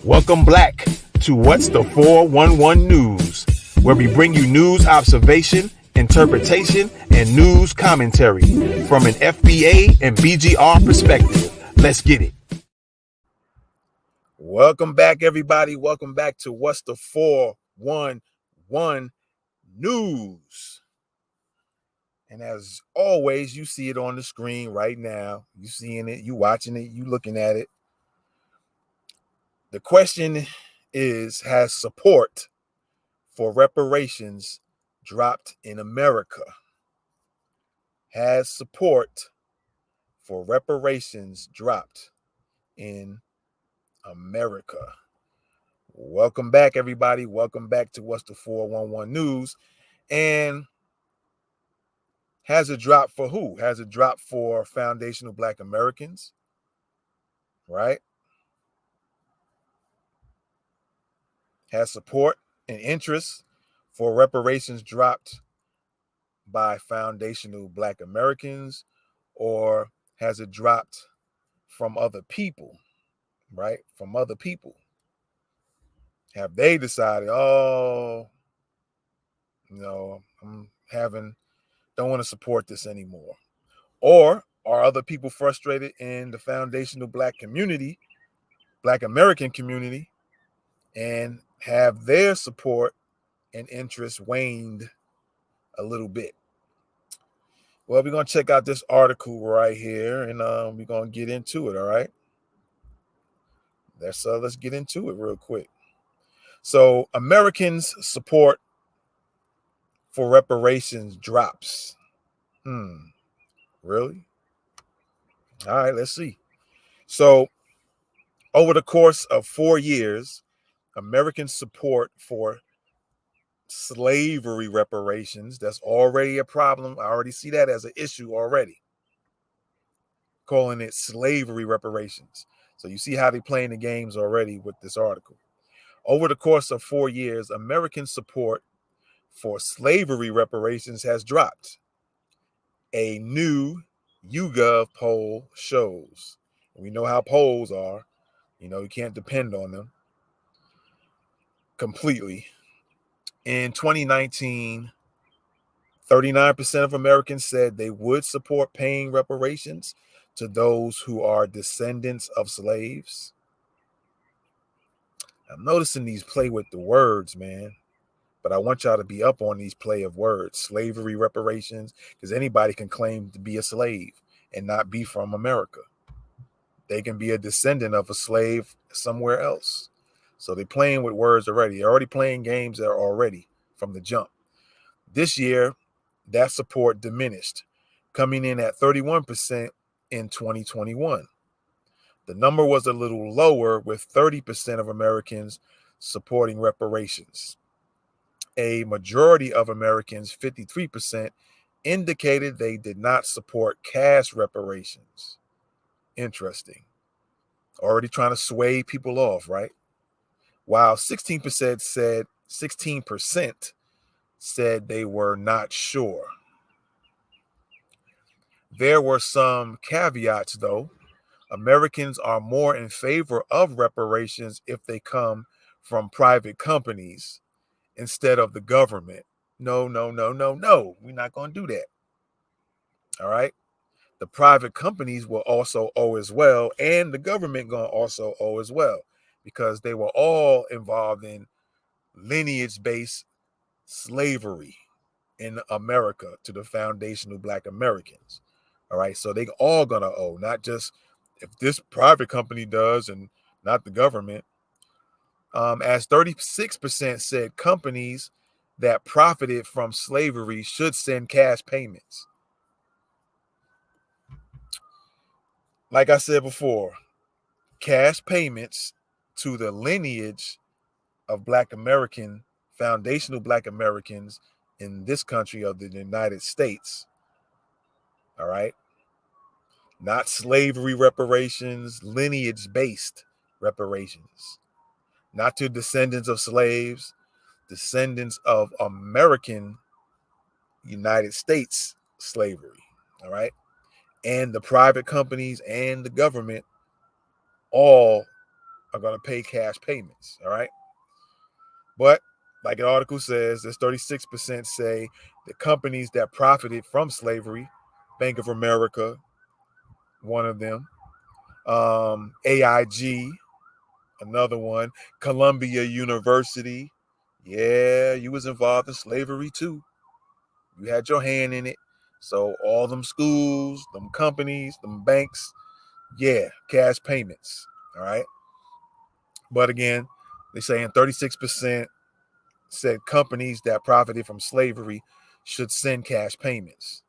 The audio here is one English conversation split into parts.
Welcome back to What's the 411 News, where we bring you news observation, interpretation, and news commentary from an FBA and BGR perspective. Let's get it. Welcome back, everybody. Welcome back to What's the 411 News. And as always, you see it on the screen right now. You seeing it, you watching it, you looking at it. The question is, has support for reparations dropped in America? Has support for reparations dropped in America? Welcome back, everybody. Welcome back to What's the 411 News. And has it dropped for who? Has it dropped for foundational Black Americans? Right? Has support and interest for reparations dropped by foundational Black Americans, or has it dropped from other people, right? From other people. Have they decided, don't want to support this anymore? Or are other people frustrated in the foundational Black community, Black American community, and have their support and interest waned a little bit? Well, we're going to check out this article right here, and we're going to get into it, all right? Let's get into it real quick. So, Americans' support for reparations drops. Really? All right, let's see. So, over the course of 4 years, American support for slavery reparations, that's already a problem. I already see that as an issue already, calling it slavery reparations. So you see how they're playing the games already with this article. Over the course of 4 years, American support for slavery reparations has dropped. A new YouGov poll shows. We know how polls are. You can't depend on them completely. In 2019, 39% of Americans said they would support paying reparations to those who are descendants of slaves. I'm noticing these play with the words, man. But I want y'all to be up on these play of words, slavery reparations, because anybody can claim to be a slave and not be from America. They can be a descendant of a slave somewhere else. So they're playing with words already. They're already playing games there already from the jump. This year, that support diminished, coming in at 31% in 2021. The number was a little lower, with 30% of Americans supporting reparations. A majority of Americans, 53%, indicated they did not support cash reparations. Interesting. Already trying to sway people off, right? While 16% said they were not sure. There were some caveats, though. Americans are more in favor of reparations if they come from private companies instead of the government. No. We're not going to do that. All right. The private companies will also owe as well, and the government going to also owe as well, because they were all involved in lineage-based slavery in America to the foundational Black Americans. All right. So they all going to owe, not just if this private company does and not the government. As 36% said companies that profited from slavery should send cash payments. Like I said before, cash payments to the lineage of Black American, foundational Black Americans in this country of the United States. All right. Not slavery reparations, lineage-based reparations. Not to descendants of slaves, descendants of American United States slavery. All right. And the private companies and the government all are going to pay cash payments. All right. But like an article says, there's 36% say the companies that profited from slavery, Bank of America, one of them, AIG, another one, Columbia University. Yeah, you was involved in slavery too. You had your hand in it. So all them schools, them companies, them banks, yeah, cash payments. All right. But again, they're saying 36% said companies that profited from slavery should send cash payments.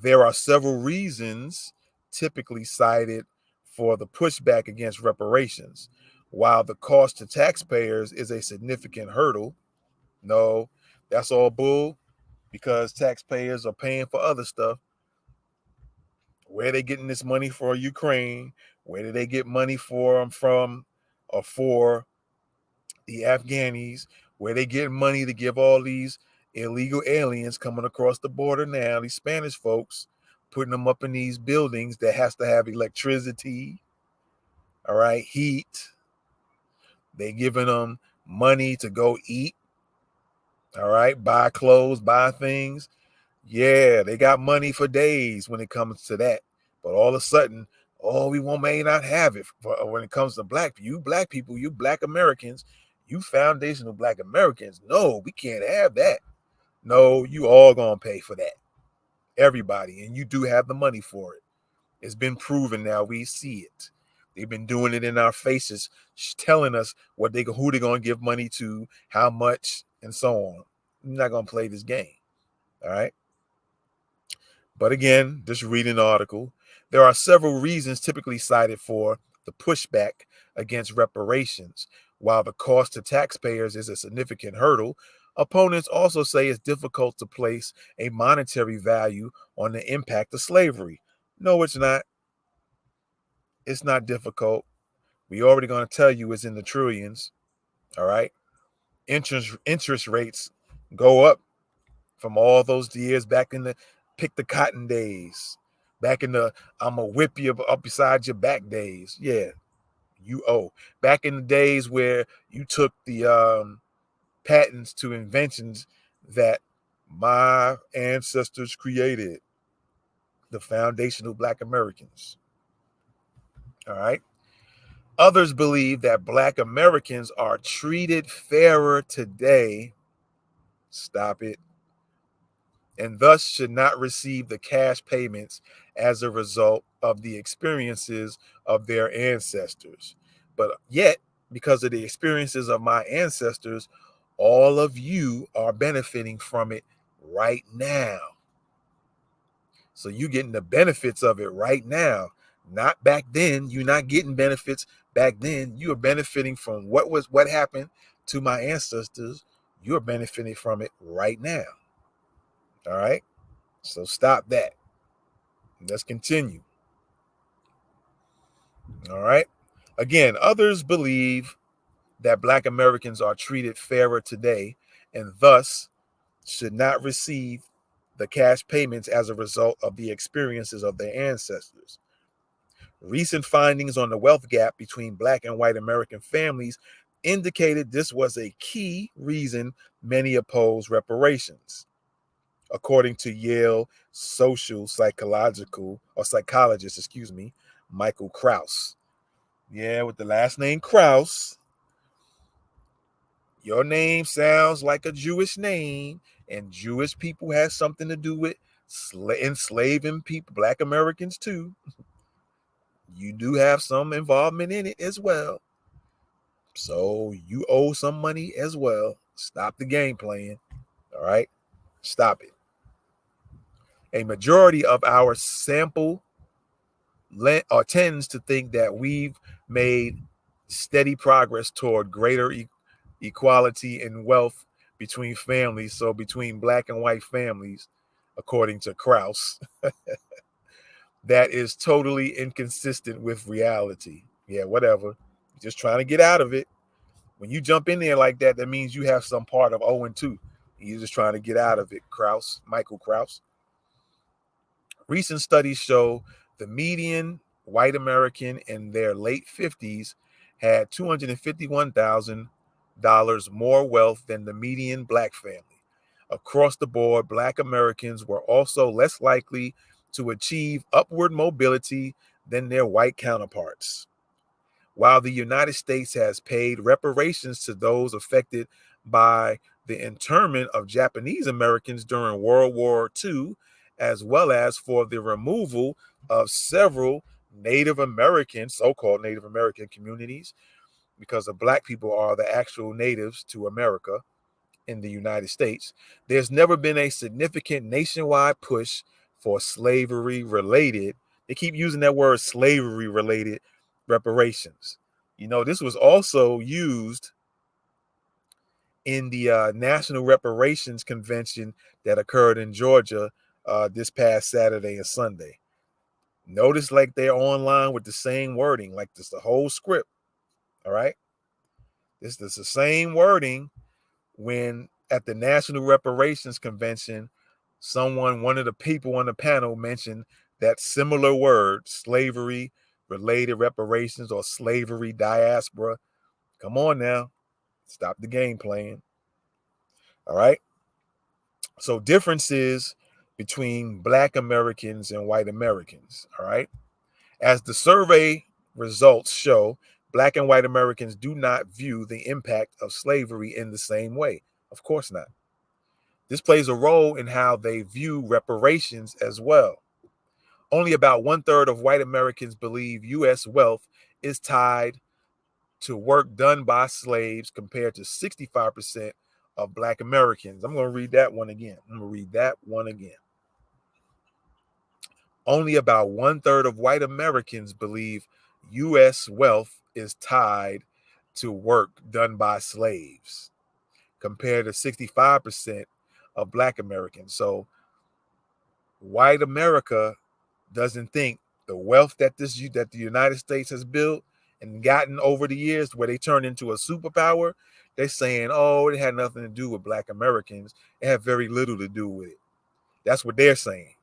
There are several reasons typically cited for the pushback against reparations. While the cost to taxpayers is a significant hurdle, no, that's all bull because taxpayers are paying for other stuff. Where are they getting this money for Ukraine? Where do they get money for them from or for the Afghanis? Where they get money to give all these illegal aliens coming across the border now, these Spanish folks, putting them up in these buildings that has to have electricity, all right, heat. They giving them money to go eat, all right, buy clothes, buy things. Yeah, they got money for days when it comes to that. But all of a sudden, oh, we won't may not have it when it comes to black people, you black Americans, you foundational black Americans. No, we can't have that. No, you all gonna pay for that. Everybody, and you do have the money for it. It's been proven now. We see it. They've been doing it in our faces, telling us who they're gonna give money to, how much, and so on. I'm not gonna play this game. All right. But again, just reading the article, there are several reasons typically cited for the pushback against reparations. While the cost to taxpayers is a significant hurdle, opponents also say it's difficult to place a monetary value on the impact of slavery. No, it's not. It's not difficult. We already going to tell you it's in the trillions. All right. Interest rates go up from all those years back in the pick the cotton days, back in the I'm gonna whip you up beside your back days. Yeah, you owe. Back in the days where you took the patents to inventions that my ancestors created, the foundational black Americans. All right. Others believe that black Americans are treated fairer today. Stop it. And thus should not receive the cash payments as a result of the experiences of their ancestors. But yet, because of the experiences of my ancestors, all of you are benefiting from it right now. So you're getting the benefits of it right now. Not back then. You're not getting benefits back then. You are benefiting from what happened to my ancestors. You're benefiting from it right now. All right. So stop that. Let's continue. All right. Again, others believe that black Americans are treated fairer today and thus should not receive the cash payments as a result of the experiences of their ancestors. Recent findings on the wealth gap between black and white American families indicated this was a key reason many oppose reparations. According to Yale psychologist, Michael Krauss. Yeah, with the last name Krauss, your name sounds like a Jewish name, and Jewish people has something to do with enslaving people, black Americans too. You do have some involvement in it as well. So you owe some money as well. Stop the game playing. All right? Stop it. A majority of our sample tends to think that we've made steady progress toward greater equality in wealth between families. So between black and white families, according to Krauss, that is totally inconsistent with reality. Yeah, whatever. Just trying to get out of it. When you jump in there like that, that means you have some part of 0 and 2. You're just trying to get out of it, Michael Krauss. Recent studies show the median white American in their late 50s had $251,000 more wealth than the median black family. Across the board, black Americans were also less likely to achieve upward mobility than their white counterparts. While the United States has paid reparations to those affected by the internment of Japanese Americans during World War II, as well as for the removal of several Native American, so-called Native American communities, because the black people are the actual natives to America in the United States, there's never been a significant nationwide push for slavery related. They keep using that word slavery related reparations. You know, this was also used in the National Reparations Convention that occurred in Georgia this past Saturday and Sunday. Notice like they're online with the same wording, like this the whole script. All right. This is the same wording when at the National Reparations Convention, one of the people on the panel mentioned that similar word, slavery related reparations or slavery diaspora. Come on now, stop the game playing. All right. So differences between black Americans and white Americans. All right. As the survey results show, black and white Americans do not view the impact of slavery in the same way. Of course not. This plays a role in how they view reparations as well. Only about 1/3 of white Americans believe U.S. wealth is tied to work done by slaves compared to 65% of black Americans. I'm going to read that one again. Only about 1/3 of white Americans believe U.S. wealth is tied to work done by slaves compared to 65% of black Americans. So white America doesn't think the wealth that the United States has built and gotten over the years, where they turned into a superpower, they're saying, oh, it had nothing to do with black Americans. It had very little to do with it. That's what they're saying.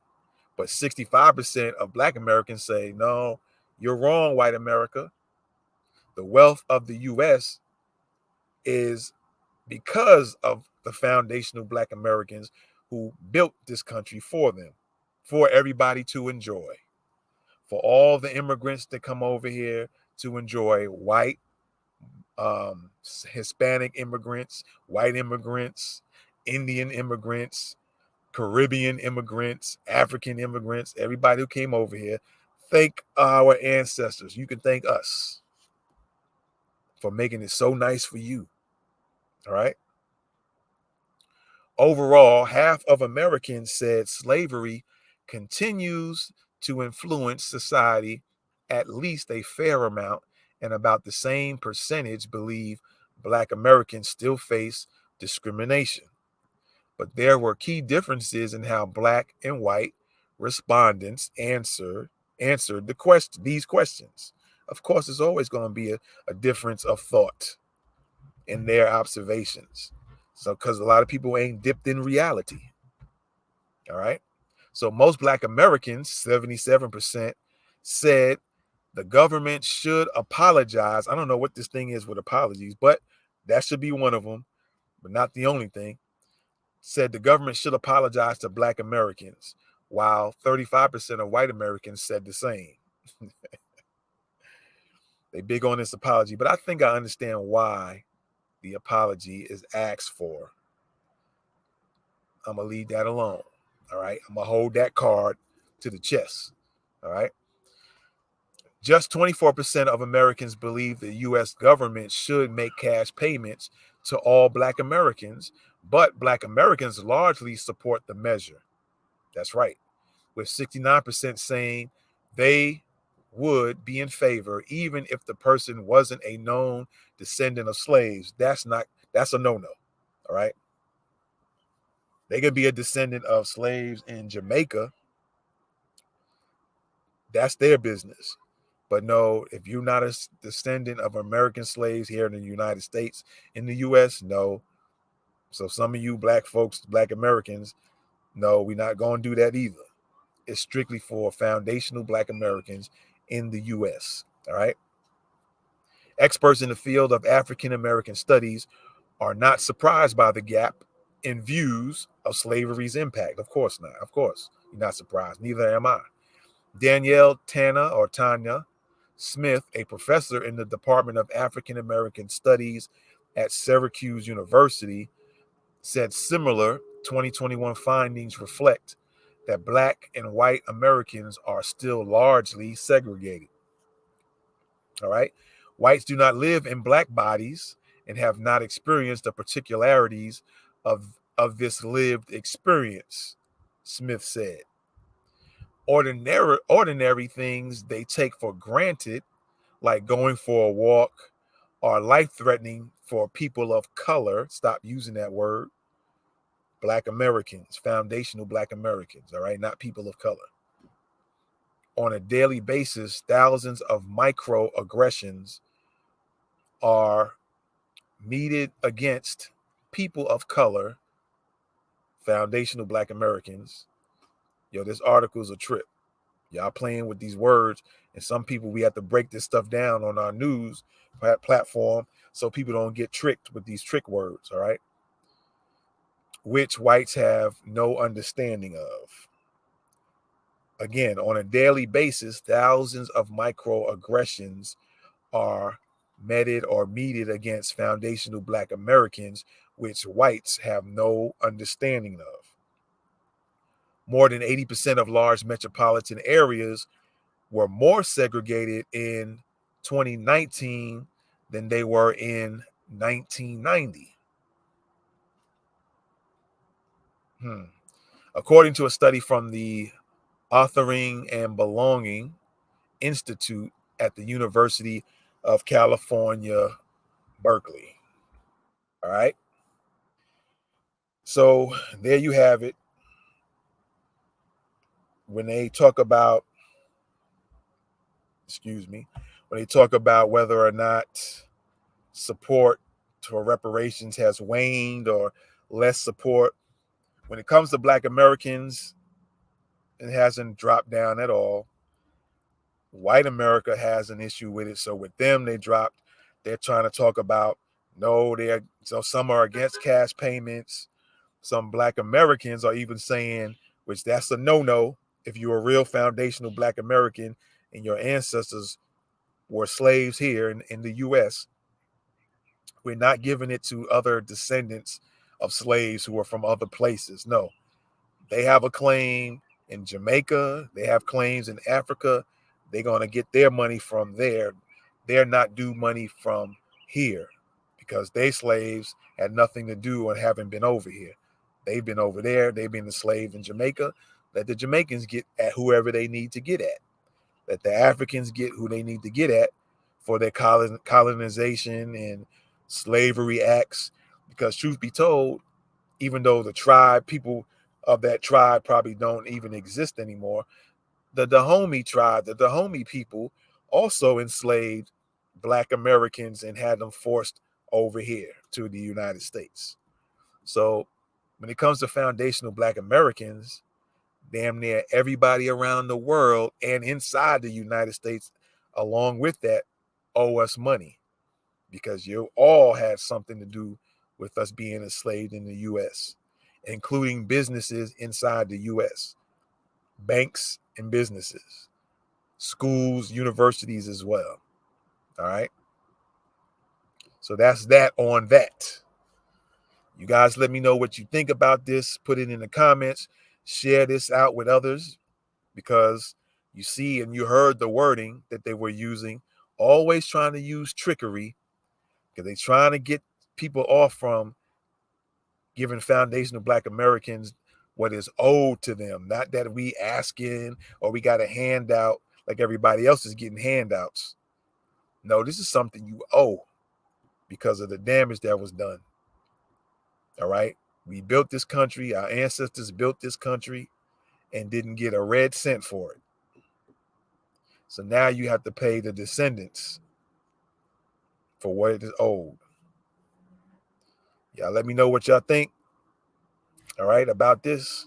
But 65% of black Americans say, no, you're wrong, white America. The wealth of the U.S. is because of the foundational black Americans who built this country for them, for everybody to enjoy, for all the immigrants that come over here to enjoy, white, Hispanic immigrants, white immigrants, Indian immigrants, Caribbean immigrants, African immigrants, everybody who came over here. Thank our ancestors. You can thank us for making it so nice for you. All right. Overall, half of Americans said slavery continues to influence society at least a fair amount, and about the same percentage believe black Americans still face discrimination. But there were key differences in how black and white respondents answered these questions. Of course, there's always going to be a difference of thought in their observations. So, because a lot of people ain't dipped in reality. All right. So, most black Americans, 77%, said the government should apologize. I don't know what this thing is with apologies, but that should be one of them, but not the only thing. Said the government should apologize to black Americans, while 35% of white Americans said the same. They big on this apology, but I think I understand why the apology is asked for. I'm going to leave that alone. All right. I'm going to hold that card to the chest. All right. Just 24% of Americans believe the U.S. government should make cash payments to all black Americans, but black Americans largely support the measure. That's right. With 69% saying they would be in favor, even if the person wasn't a known descendant of slaves. That's a no-no. All right. They could be a descendant of slaves in Jamaica. That's their business. But no, if you're not a descendant of American slaves here in the United States, in the U.S., no. So some of you black folks, black Americans, no, we're not going to do that either. It's strictly for foundational black Americans in the U.S. All right. Experts in the field of African American studies are not surprised by the gap in views of slavery's impact. Of course not. Of course, you're not surprised. Neither am I. Danielle Tanya Smith, a professor in the Department of African American Studies at Syracuse University, said similar 2021 findings reflect that Black and white Americans are still largely segregated. All right. Whites do not live in Black bodies and have not experienced the particularities of this lived experience, Smith said. Ordinary things they take for granted, like going for a walk, are life-threatening for people of color. Stop using that word. Black Americans, foundational Black Americans, all right, not people of color. On a daily basis, thousands of microaggressions are meted against people of color, foundational Black Americans. Yo, this article is a trip. Y'all playing with these words, and some people, we have to break this stuff down on our news platform so people don't get tricked with these trick words, all right? Which whites have no understanding of. Again, on a daily basis, thousands of microaggressions are meted against foundational Black Americans, which whites have no understanding of. More than 80% of large metropolitan areas were more segregated in 2019 than they were in 1990. According to a study from the Authoring and Belonging Institute at the University of California, Berkeley. All right. So there you have it. When they talk about, when they talk about whether or not support for reparations has waned or less support, when it comes to Black Americans, it hasn't dropped down at all. White America has an issue with it. So with them, they're trying to talk about, no, so some are against cash payments. Some Black Americans are even saying, which that's a no-no, if you're a real foundational Black American and your ancestors were slaves here in the U.S., we're not giving it to other descendants of slaves who are from other places. No, they have a claim in Jamaica. They have claims in Africa. They're going to get their money from there. They're not due money from here because they slaves had nothing to do and haven't been over here. They've been over there. They've been enslaved in Jamaica. Let the Jamaicans get at whoever they need to get at. Let the Africans get who they need to get at for their colonization and slavery acts. Because truth be told, even though people of that tribe probably don't even exist anymore, the Dahomey tribe, the Dahomey people also enslaved Black Americans and had them forced over here to the United States. So when it comes to foundational Black Americans, damn near everybody around the world and inside the United States, along with that, owe us money because you all had something to do with us being enslaved in the U.S., including businesses inside the U.S., banks and businesses, schools, universities as well. All right. So that's that on that. You guys let me know what you think about this. Put it in the comments. Share this out with others because you see and you heard the wording that they were using, always trying to use trickery because they're trying to get people off from giving foundational Black Americans what is owed to them. Not that we asking or we got a handout like everybody else is getting handouts. No, this is something you owe because of the damage that was done. All right. We built this country. Our ancestors built this country and didn't get a red cent for it. So now you have to pay the descendants for what it is owed. Y'all let me know what y'all think, all right, about this.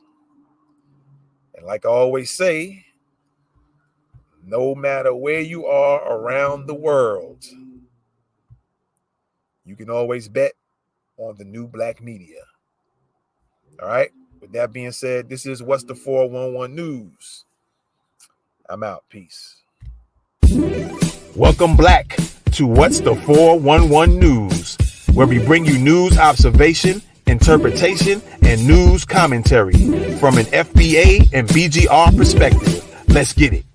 And like I always say, no matter where you are around the world, You can always bet on the new black media. All right. With that being said, this is What's the 411 News. I'm out. Peace. Welcome back to What's the 411 News, where we bring you news observation, interpretation, and news commentary from an FBA and BGR perspective. Let's get it.